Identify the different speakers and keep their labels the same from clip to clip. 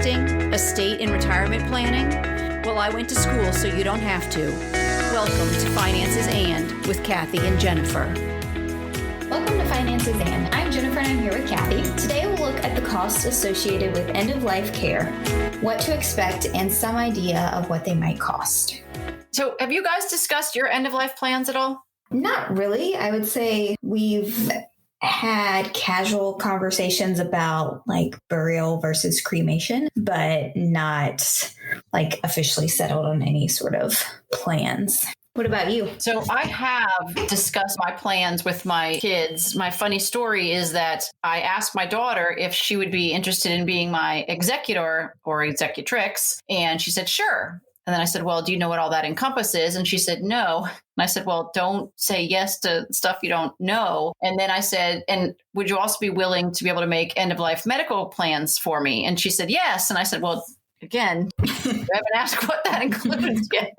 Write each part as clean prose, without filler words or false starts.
Speaker 1: investing, estate and retirement planning? Well, I went to school so you don't have to. Welcome to Finances and with Kathy and Jennifer.
Speaker 2: Welcome to Finances and. I'm Jennifer and I'm here with Kathy. Today we'll look at the costs associated with end-of-life care, what to expect, and some idea of what they might cost.
Speaker 3: So have you guys discussed your end-of-life plans at all?
Speaker 2: Not really. I would say we've had casual conversations about like burial versus cremation, but not like officially settled on any sort of plans. What about you?
Speaker 3: So I have discussed my plans with my kids. My funny story is that I asked my daughter if she would be interested in being my executor or executrix, and she said, sure. And then I said, well, do you know what all that encompasses? And she said, no. And I said, well, don't say yes to stuff you don't know. And then I said, and would you also be willing to be able to make end-of-life medical plans for me? And she said, yes. And I said, well, again, I haven't asked what that includes yet.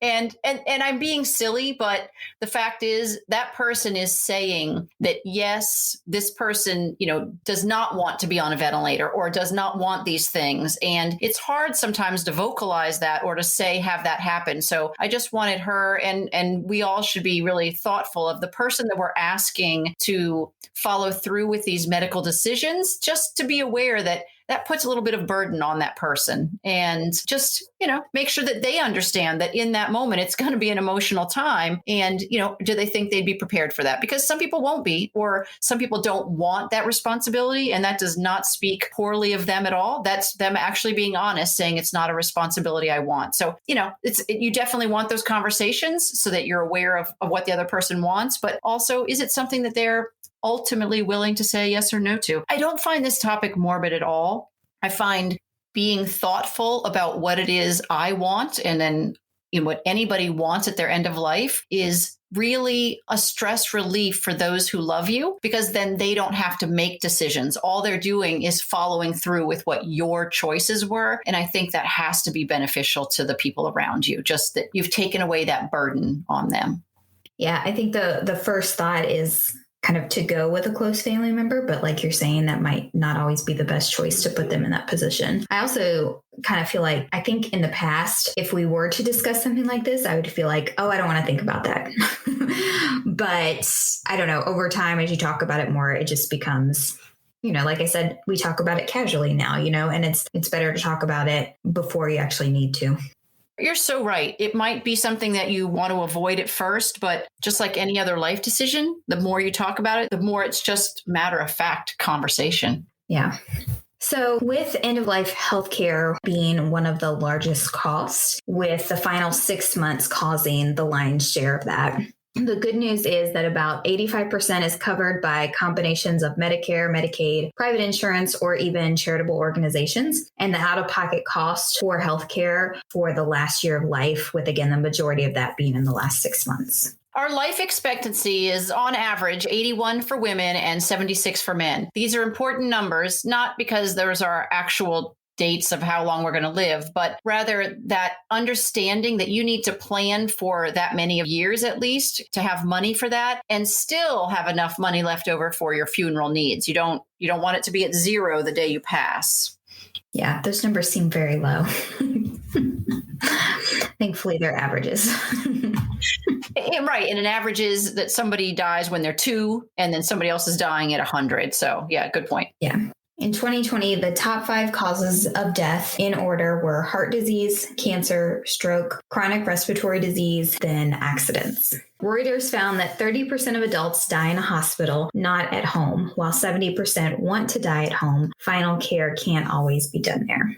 Speaker 3: And I'm being silly, but the fact is that person is saying that, yes, this person, does not want to be on a ventilator or does not want these things. And it's hard sometimes to vocalize that or to say, have that happen. So I just wanted her, and we all should be really thoughtful of the person that we're asking to follow through with these medical decisions, just to be aware that that puts a little bit of burden on that person, and just, make sure that they understand that in that moment, it's going to be an emotional time. And, do they think they'd be prepared for that? Because some people won't be, or some people don't want that responsibility. And that does not speak poorly of them at all. That's them actually being honest, saying it's not a responsibility I want. So, you definitely want those conversations so that you're aware of what the other person wants. But also, is it something that they're ultimately willing to say yes or no to? I don't find this topic morbid at all. I find being thoughtful about what it is I want, and then what anybody wants at their end of life, is really a stress relief for those who love you, because then they don't have to make decisions. All they're doing is following through with what your choices were. And I think that has to be beneficial to the people around you, just that you've taken away that burden on them.
Speaker 2: Yeah, I think the first thought is kind of to go with a close family member, but like you're saying, that might not always be the best choice to put them in that position. I also kind of feel like, I think in the past, if we were to discuss something like this, I would feel like, oh, I don't want to think about that. But I don't know, over time, as you talk about it more, it just becomes, like I said, we talk about it casually now, and it's better to talk about it before you actually need to.
Speaker 3: You're so right. It might be something that you want to avoid at first, but just like any other life decision, the more you talk about it, the more it's just matter of fact conversation.
Speaker 2: Yeah. So with end-of-life healthcare being one of the largest costs, with the final 6 months causing the lion's share of that, the good news is that about 85% is covered by combinations of Medicare, Medicaid, private insurance, or even charitable organizations. And the out-of-pocket cost for healthcare for the last year of life, with, again, the majority of that being in the last 6 months.
Speaker 3: Our life expectancy is on average 81 for women and 76 for men. These are important numbers, not because those are actual dates of how long we're going to live, but rather that understanding that you need to plan for that many years at least to have money for that, and still have enough money left over for your funeral needs. You don't want it to be at zero the day you pass.
Speaker 2: Yeah, those numbers seem very low. Thankfully, they're averages.
Speaker 3: Right. And an average is that somebody dies when they're 2 and then somebody else is dying at 100. So yeah, good point.
Speaker 2: Yeah. In 2020, the top 5 causes of death in order were heart disease, cancer, stroke, chronic respiratory disease, then accidents. Reuters found that 30% of adults die in a hospital, not at home, while 70% want to die at home. Final care can't always be done there.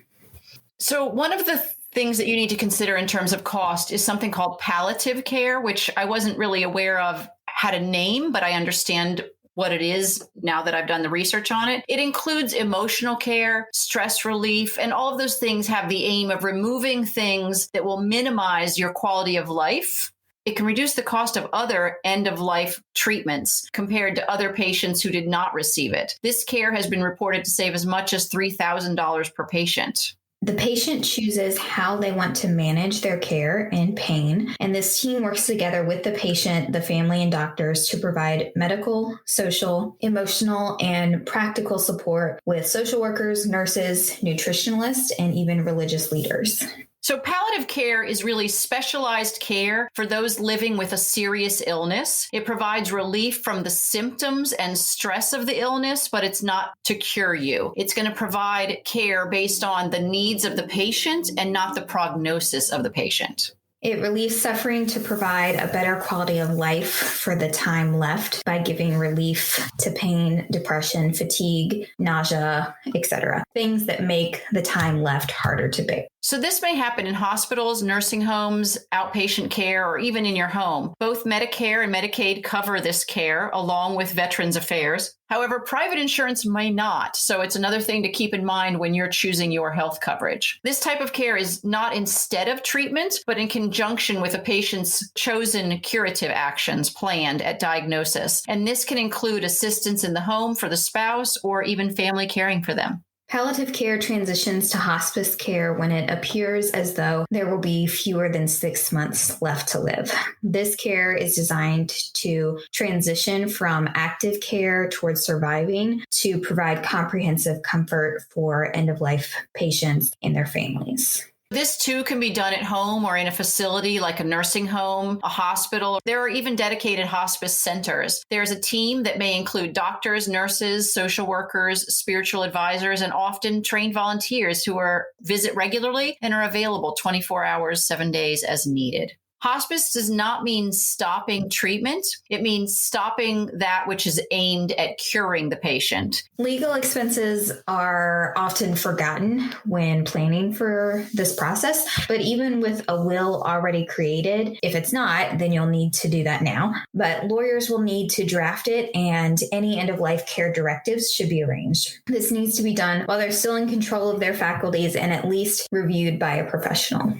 Speaker 3: So one of the things that you need to consider in terms of cost is something called palliative care, which I wasn't really aware of had a name, but I understand what it is now that I've done the research on it. It includes emotional care, stress relief, and all of those things have the aim of removing things that will minimize your quality of life. It can reduce the cost of other end-of-life treatments compared to other patients who did not receive it. This care has been reported to save as much as $3,000 per patient.
Speaker 2: The patient chooses how they want to manage their care and pain, and this team works together with the patient, the family, and doctors to provide medical, social, emotional, and practical support with social workers, nurses, nutritionalists, and even religious leaders.
Speaker 3: So palliative care is really specialized care for those living with a serious illness. It provides relief from the symptoms and stress of the illness, but it's not to cure you. It's going to provide care based on the needs of the patient and not the prognosis of the patient.
Speaker 2: It relieves suffering to provide a better quality of life for the time left by giving relief to pain, depression, fatigue, nausea, etc. Things that make the time left harder to bear.
Speaker 3: So this may happen in hospitals, nursing homes, outpatient care, or even in your home. Both Medicare and Medicaid cover this care along with Veterans Affairs. However, private insurance may not. So it's another thing to keep in mind when you're choosing your health coverage. This type of care is not instead of treatment, but in conjunction with a patient's chosen curative actions planned at diagnosis. And this can include assistance in the home for the spouse or even family caring for them.
Speaker 2: Palliative care transitions to hospice care when it appears as though there will be fewer than 6 months left to live. This care is designed to transition from active care towards surviving to provide comprehensive comfort for end-of-life patients and their families.
Speaker 3: This too can be done at home or in a facility like a nursing home, a hospital. There are even dedicated hospice centers. There's a team that may include doctors, nurses, social workers, spiritual advisors, and often trained volunteers who visit regularly and are available 24 hours, 7 days as needed. Hospice does not mean stopping treatment. It means stopping that which is aimed at curing the patient.
Speaker 2: Legal expenses are often forgotten when planning for this process, but even with a will already created, if it's not, then you'll need to do that now. But lawyers will need to draft it, and any end-of-life care directives should be arranged. This needs to be done while they're still in control of their faculties and at least reviewed by a professional.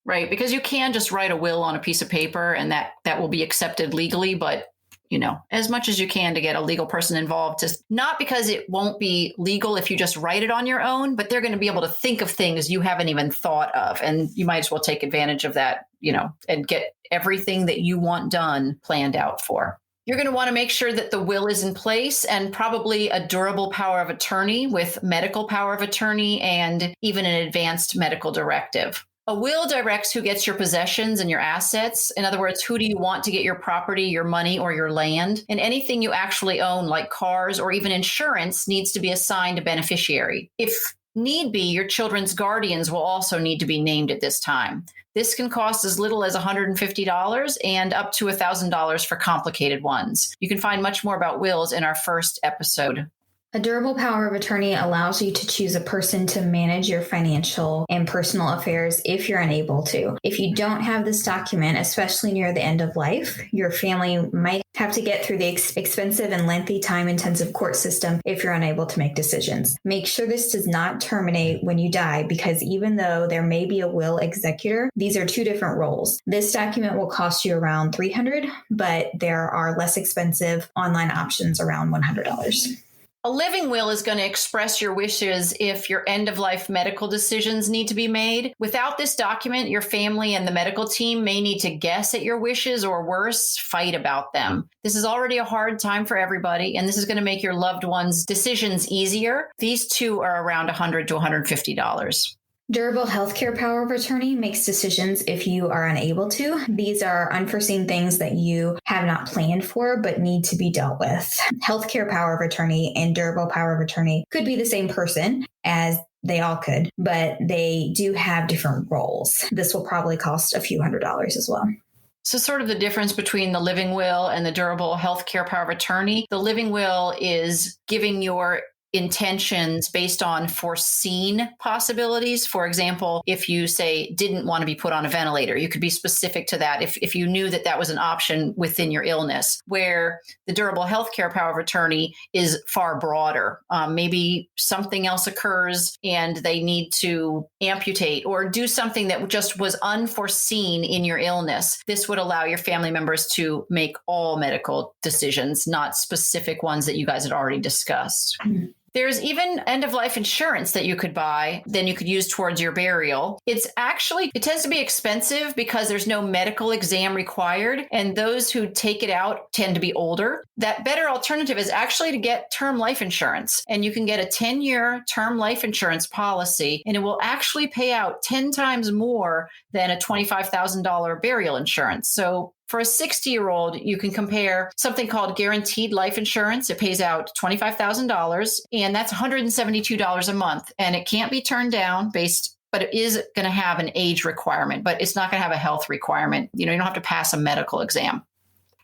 Speaker 3: Right, because you can just write a will on a piece of paper and that will be accepted legally, but as much as you can to get a legal person involved, just not because it won't be legal if you just write it on your own, but they're going to be able to think of things you haven't even thought of. And you might as well take advantage of that, and get everything that you want done planned out for. You're going to want to make sure that the will is in place and probably a durable power of attorney with medical power of attorney and even an advanced medical directive. A will directs who gets your possessions and your assets. In other words, who do you want to get your property, your money, or your land? And anything you actually own, like cars or even insurance, needs to be assigned a beneficiary. If need be, your children's guardians will also need to be named at this time. This can cost as little as $150 and up to $1,000 for complicated ones. You can find much more about wills in our first episode.
Speaker 2: A durable power of attorney allows you to choose a person to manage your financial and personal affairs if you're unable to. If you don't have this document, especially near the end of life, your family might have to get through the expensive and lengthy time-intensive court system if you're unable to make decisions. Make sure this does not terminate when you die, because even though there may be a will executor, these are two different roles. This document will cost you around $300, but there are less expensive online options around $100.
Speaker 3: A living will is going to express your wishes if your end-of-life medical decisions need to be made. Without this document, your family and the medical team may need to guess at your wishes or worse, fight about them. This is already a hard time for everybody, and this is going to make your loved one's decisions easier. These two are around $100 to $150.
Speaker 2: Durable healthcare power of attorney makes decisions if you are unable to. These are unforeseen things that you have not planned for but need to be dealt with. Healthcare power of attorney and durable power of attorney could be the same person, as they all could, but they do have different roles. This will probably cost a few $100s as well.
Speaker 3: So sort of the difference between the living will and the durable healthcare power of attorney. The living will is giving your intentions based on foreseen possibilities. For example, if you say didn't want to be put on a ventilator, you could be specific to that if you knew that that was an option within your illness, where the durable healthcare power of attorney is far broader. Maybe something else occurs and they need to amputate or do something that just was unforeseen in your illness. This would allow your family members to make all medical decisions, not specific ones that you guys had already discussed. There's even end-of-life insurance that you could buy, then you could use towards your burial. It tends to be expensive because there's no medical exam required, and those who take it out tend to be older. That better alternative is actually to get term life insurance, and you can get a 10-year term life insurance policy, and it will actually pay out 10 times more than a $25,000 burial insurance. So for a 60-year-old, you can compare something called guaranteed life insurance. It pays out $25,000, and that's $172 a month. And it can't be turned down but it is going to have an age requirement, but it's not going to have a health requirement. You don't have to pass a medical exam.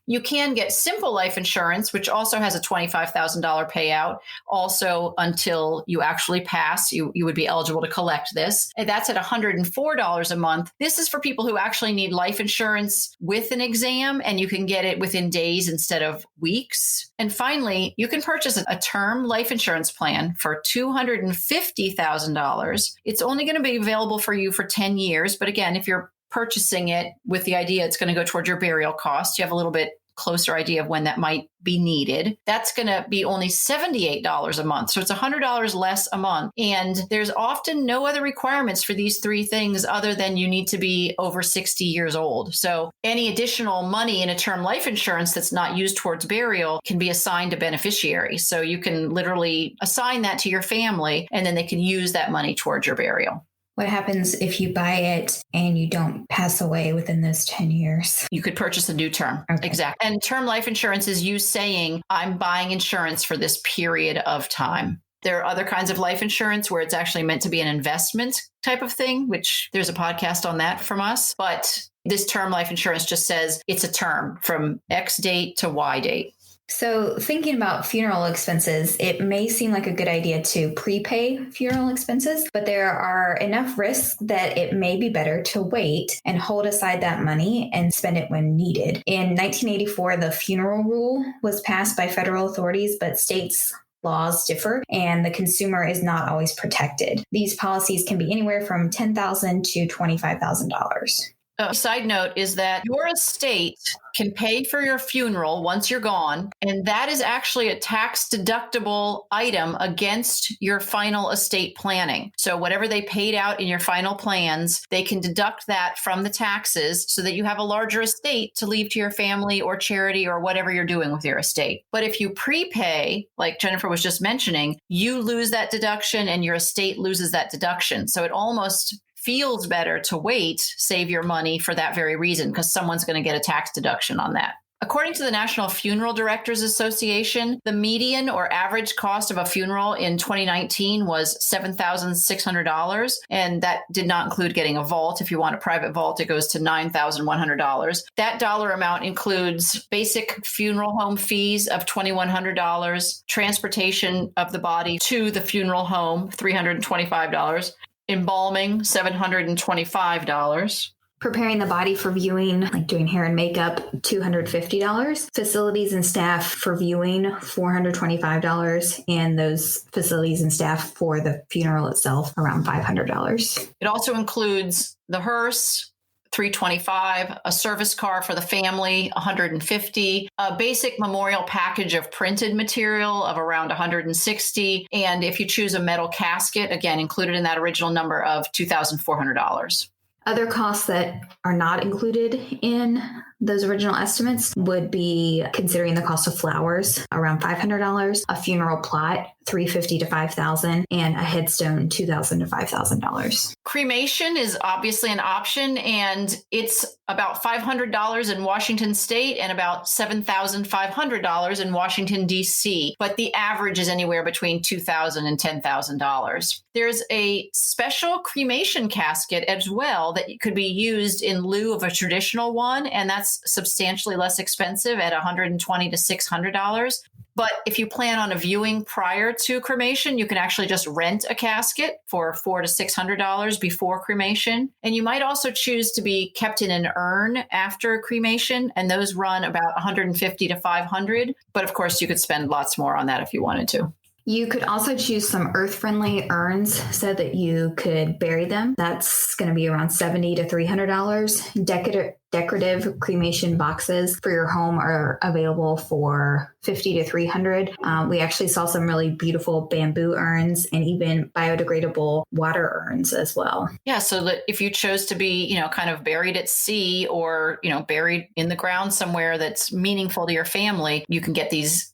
Speaker 3: You can get simple life insurance, which also has a $25,000 payout. Also, until you actually pass, you would be eligible to collect this. And that's at $104 a month. This is for people who actually need life insurance with an exam, and you can get it within days instead of weeks. And finally, you can purchase a term life insurance plan for $250,000. It's only going to be available for you for 10 years. But again, if you're purchasing it with the idea it's going to go towards your burial costs, you have a little bit closer idea of when that might be needed. That's going to be only $78 a month. So it's $100 less a month. And there's often no other requirements for these three things other than you need to be over 60 years old. So any additional money in a term life insurance that's not used towards burial can be assigned to beneficiaries. So you can literally assign that to your family, and then they can use that money towards your burial.
Speaker 2: What happens if you buy it and you don't pass away within those 10 years?
Speaker 3: You could purchase a new term.
Speaker 2: Okay.
Speaker 3: Exactly. And term life insurance is you saying, I'm buying insurance for this period of time. There are other kinds of life insurance where it's actually meant to be an investment type of thing, which there's a podcast on that from us. But this term life insurance just says it's a term from X date to Y date.
Speaker 2: So thinking about funeral expenses, it may seem like a good idea to prepay funeral expenses, but there are enough risks that it may be better to wait and hold aside that money and spend it when needed. In 1984, the funeral rule was passed by federal authorities, but states' laws differ and the consumer is not always protected. These policies can be anywhere from $10,000 to $25,000.
Speaker 3: A side note is that your estate can pay for your funeral once you're gone, and that is actually a tax deductible item against your final estate planning. So whatever they paid out in your final plans, they can deduct that from the taxes so that you have a larger estate to leave to your family or charity or whatever you're doing with your estate. But if you prepay, like Jennifer was just mentioning, you lose that deduction and your estate loses that deduction. So it almost feels better to wait, save your money for that very reason, because someone's going to get a tax deduction on that. According to the National Funeral Directors Association, the median or average cost of a funeral in 2019 was $7,600. And that did not include getting a vault. If you want a private vault, it goes to $9,100. That dollar amount includes basic funeral home fees of $2,100, transportation of the body to the funeral home, $325, embalming, $725.
Speaker 2: Preparing the body for viewing, like doing hair and makeup, $250. Facilities and staff for viewing, $425. And those facilities and staff for the funeral itself, around $500.
Speaker 3: It also includes the hearse, $325, a service car for the family, $150, a basic memorial package of printed material of around $160, and if you choose a metal casket, again, included in that original number of $2,400.
Speaker 2: Other costs that are not included in those original estimates would be considering the cost of flowers, around $500, a funeral plot, $350 to $5,000, and a headstone, $2,000 to $5,000.
Speaker 3: Cremation is obviously an option, and it's about $500 in Washington State and about $7,500 in Washington, D.C., but the average is anywhere between $2,000 and $10,000. There's a special cremation casket as well that could be used in lieu of a traditional one, and that's substantially less expensive at $120 to $600. But if you plan on a viewing prior to cremation, you can actually just rent a casket for $400 to $600 before cremation. And you might also choose to be kept in an urn after cremation, and those run about $150 to $500. But of course, you could spend lots more on that if you wanted to.
Speaker 2: You could also choose some earth-friendly urns so that you could bury them. That's going to be around $70 to $300. Decorative cremation boxes for your home are available for $50 to $300. We actually saw some really beautiful bamboo urns and even biodegradable water urns as well.
Speaker 3: Yeah, so that if you chose to be, kind of buried at sea or, buried in the ground somewhere that's meaningful to your family, you can get these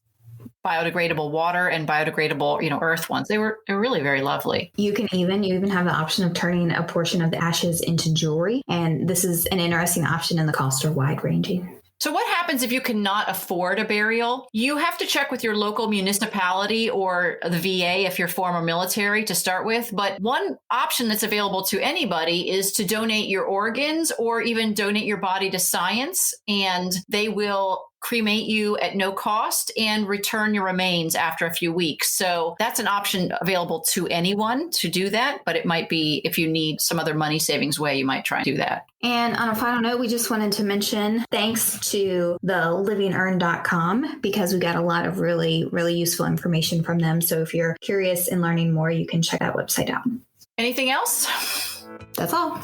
Speaker 3: biodegradable water and biodegradable, earth ones. They're really very lovely.
Speaker 2: You even have the option of turning a portion of the ashes into jewelry. And this is an interesting option, and the costs are wide ranging.
Speaker 3: So what happens if you cannot afford a burial? You have to check with your local municipality or the VA if you're former military to start with. But one option that's available to anybody is to donate your organs or even donate your body to science, and they will cremate you at no cost and return your remains after a few weeks. So that's an option available to anyone to do that. But it might be if you need some other money savings way, you might try and do that.
Speaker 2: And on a final note, we just wanted to mention thanks to the livingurn.com because we got a lot of really, really useful information from them. So if you're curious in learning more, you can check that website out.
Speaker 3: Anything else?
Speaker 2: That's all.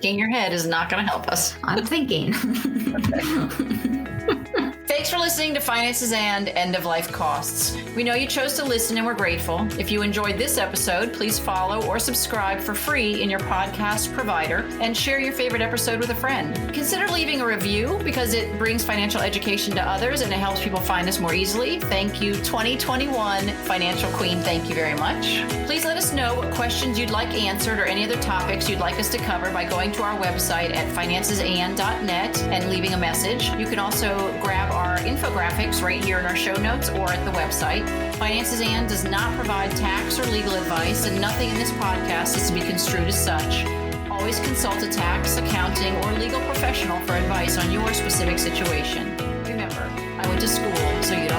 Speaker 3: In your head is not going to help us.
Speaker 2: I'm thinking.
Speaker 3: Thanks for listening to Finances and End of Life Costs. We know you chose to listen and we're grateful. If you enjoyed this episode, please follow or subscribe for free in your podcast provider and share your favorite episode with a friend. Consider leaving a review because it brings financial education to others and it helps people find us more easily. Thank you, 2021 Financial Queen. Thank you very much. Please let us know what questions you'd like answered or any other topics you'd like us to cover by going to our website at financesand.net and leaving a message. You can also grab our infographics right here in our show notes or at the website. Finances and does not provide tax or legal advice, and nothing in this podcast is to be construed as such. Always consult a tax, accounting, or legal professional for advice on your specific situation. Remember, I went to school, so you don't